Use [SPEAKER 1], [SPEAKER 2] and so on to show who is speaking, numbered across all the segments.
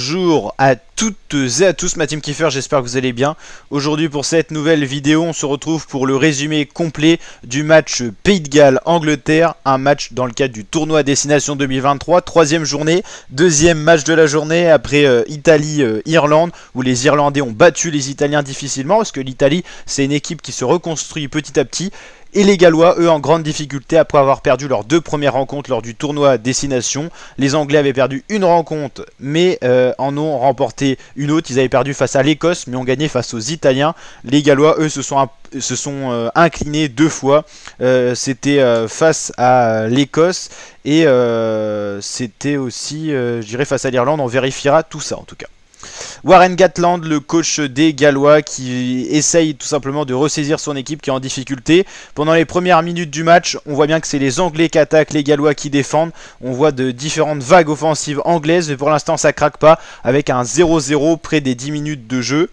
[SPEAKER 1] Bonjour à toutes et à tous, ma team Kiefer, j'espère que vous allez bien. Aujourd'hui pour cette nouvelle vidéo, on se retrouve pour le résumé complet du match Pays de Galles-Angleterre. Un match dans le cadre du tournoi Destination 2023, troisième journée, deuxième match de la journée après Italie-Irlande, où les Irlandais ont battu les Italiens difficilement, parce que l'Italie c'est une équipe qui se reconstruit petit à petit. Et les Gallois, eux, en grande difficulté après avoir perdu leurs deux premières rencontres lors du tournoi Destination. Les Anglais avaient perdu une rencontre, mais en ont remporté une autre. Ils avaient perdu face à l'Écosse, mais ont gagné face aux Italiens. Les Gallois, eux, se sont inclinés deux fois. C'était face à l'Écosse et c'était aussi, je dirais, face à l'Irlande. On vérifiera tout ça, en tout cas. Warren Gatland, le coach des Gallois, qui essaye tout simplement de ressaisir son équipe qui est en difficulté. Pendant les premières minutes du match, on voit bien que c'est les Anglais qui attaquent, les Gallois qui défendent. On voit de différentes vagues offensives anglaises, mais pour l'instant ça craque pas, avec un 0-0 près des 10 minutes de jeu.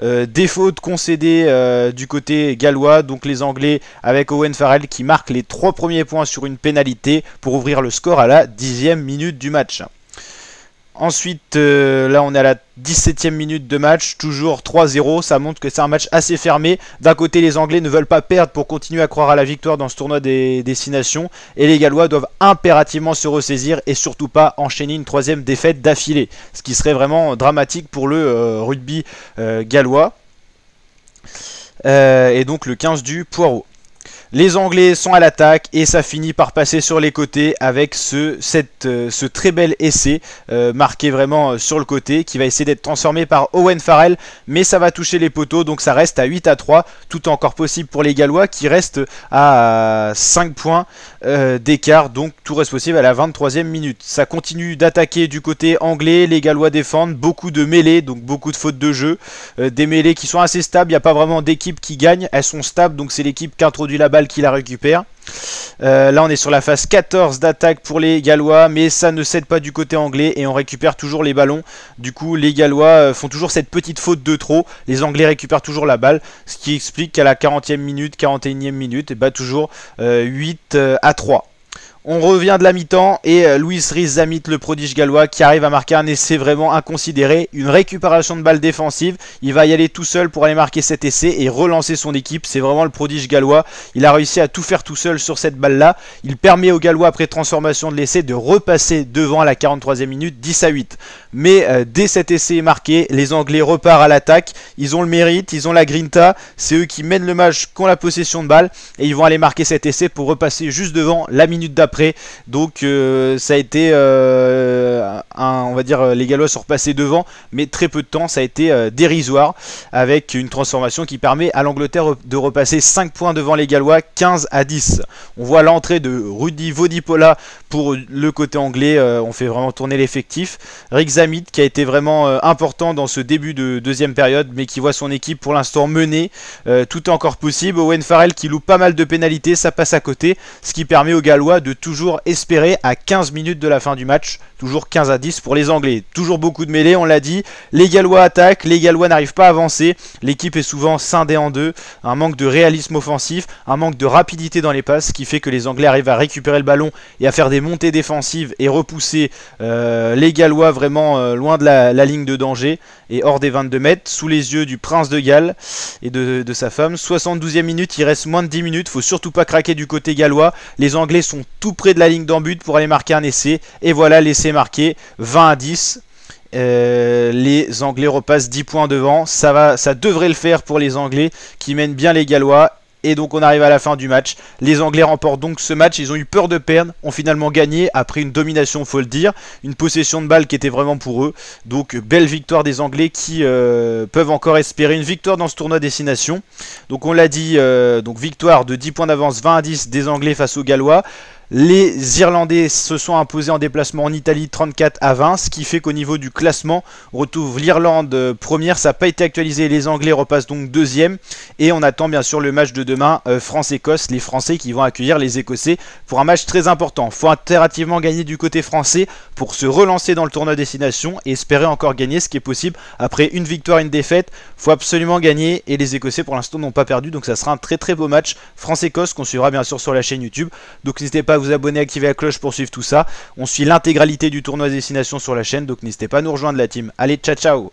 [SPEAKER 1] Des fautes concédées du côté gallois, donc les Anglais avec Owen Farrell qui marque les 3 premiers points sur une pénalité pour ouvrir le score à la 10e minute du match. Ensuite, là on est à la 17e minute de match, toujours 3-0, ça montre que c'est un match assez fermé. D'un côté, les Anglais ne veulent pas perdre pour continuer à croire à la victoire dans ce tournoi des destinations. Et les Gallois doivent impérativement se ressaisir et surtout pas enchaîner une troisième défaite d'affilée. Ce qui serait vraiment dramatique pour le rugby gallois. Et donc le 15 du Poireau. Les Anglais sont à l'attaque et ça finit par passer sur les côtés avec ce très bel essai marqué vraiment sur le côté qui va essayer d'être transformé par Owen Farrell, mais ça va toucher les poteaux, donc ça reste à 8-3, tout encore possible pour les Gallois qui restent à 5 points d'écart, donc tout reste possible à la 23e minute. Ça continue d'attaquer du côté anglais, les Gallois défendent, beaucoup de mêlées, donc beaucoup de fautes de jeu, des mêlées qui sont assez stables, il n'y a pas vraiment d'équipe qui gagne, elles sont stables, donc c'est l'équipe qui introduit la balle qui la récupère. Là on est sur la phase 14 d'attaque pour les Gallois, mais ça ne cède pas du côté anglais et on récupère toujours les ballons. Du coup les Gallois font toujours cette petite faute de trop, les Anglais récupèrent toujours la balle, ce qui explique qu'à la 40e minute, 41e minute, et bah toujours 8-3. On revient de la mi-temps et Louis Rhys-Zammit, le prodige gallois, qui arrive à marquer un essai vraiment inconsidéré, une récupération de balle défensive. Il va y aller tout seul pour aller marquer cet essai et relancer son équipe. C'est vraiment le prodige gallois. Il a réussi à tout faire tout seul sur cette balle-là. Il permet aux Gallois, après transformation de l'essai, de repasser devant à la 43e minute, 10-8. Mais dès cet essai marqué, les Anglais repartent à l'attaque. Ils ont le mérite, ils ont la grinta. C'est eux qui mènent le match, qui ont la possession de balle. Et ils vont aller marquer cet essai pour repasser juste devant la minute d'après. Donc ça a été on va dire les Gallois sont repassés devant, mais très peu de temps, ça a été dérisoire avec une transformation qui permet à l'Angleterre de repasser 5 points devant les Gallois, 15-10. On voit l'entrée de Rudy Vodipola pour le côté anglais, on fait vraiment tourner l'effectif. Rhys-Zammit qui a été vraiment important dans ce début de deuxième période, mais qui voit son équipe pour l'instant menée. Tout est encore possible. Owen Farrell qui loupe pas mal de pénalités, ça passe à côté, ce qui permet aux Gallois de toujours espérer à 15 minutes de la fin du match, toujours 15-10 pour les Anglais. Toujours beaucoup de mêlées, on l'a dit. Les Gallois attaquent, les Gallois n'arrivent pas à avancer. L'équipe est souvent scindée en deux. Un manque de réalisme offensif, un manque de rapidité dans les passes, ce qui fait que les Anglais arrivent à récupérer le ballon et à faire des montées défensives et repousser les Gallois vraiment loin de la ligne de danger et hors des 22 mètres, sous les yeux du prince de Galles et de sa femme. 72e minute, il reste moins de 10 minutes, faut surtout pas craquer du côté gallois. Les Anglais sont tout près de la ligne d'en but pour aller marquer un essai, et voilà l'essai marqué, 20-10. Les Anglais repassent 10 points devant, ça devrait le faire pour les Anglais qui mènent bien les Gallois. Et donc on arrive à la fin du match. Les Anglais remportent donc ce match. Ils ont eu peur de perdre, ont finalement gagné après une domination, faut le dire. Une possession de balle qui était vraiment pour eux. Donc belle victoire des Anglais qui peuvent encore espérer une victoire dans ce tournoi Destination. Donc on l'a dit, donc victoire de 10 points d'avance, 20-10 des Anglais face aux Gallois. Les Irlandais se sont imposés en déplacement en Italie 34-20, ce qui fait qu'au niveau du classement, on retrouve l'Irlande première, ça n'a pas été actualisé, les Anglais repassent donc deuxième, et on attend bien sûr le match de demain, France-Écosse, les Français qui vont accueillir les Écossais pour un match très important. Il faut impérativement gagner du côté français pour se relancer dans le tournoi Destination et espérer encore gagner, ce qui est possible après une victoire et une défaite. Il faut absolument gagner, et les Écossais pour l'instant n'ont pas perdu, donc ça sera un très très beau match France-Écosse qu'on suivra bien sûr sur la chaîne YouTube. Donc n'hésitez pas à vous abonner, activer la cloche pour suivre tout ça. On suit l'intégralité du tournoi Destination sur la chaîne, donc n'hésitez pas à nous rejoindre la team. Allez, ciao ciao.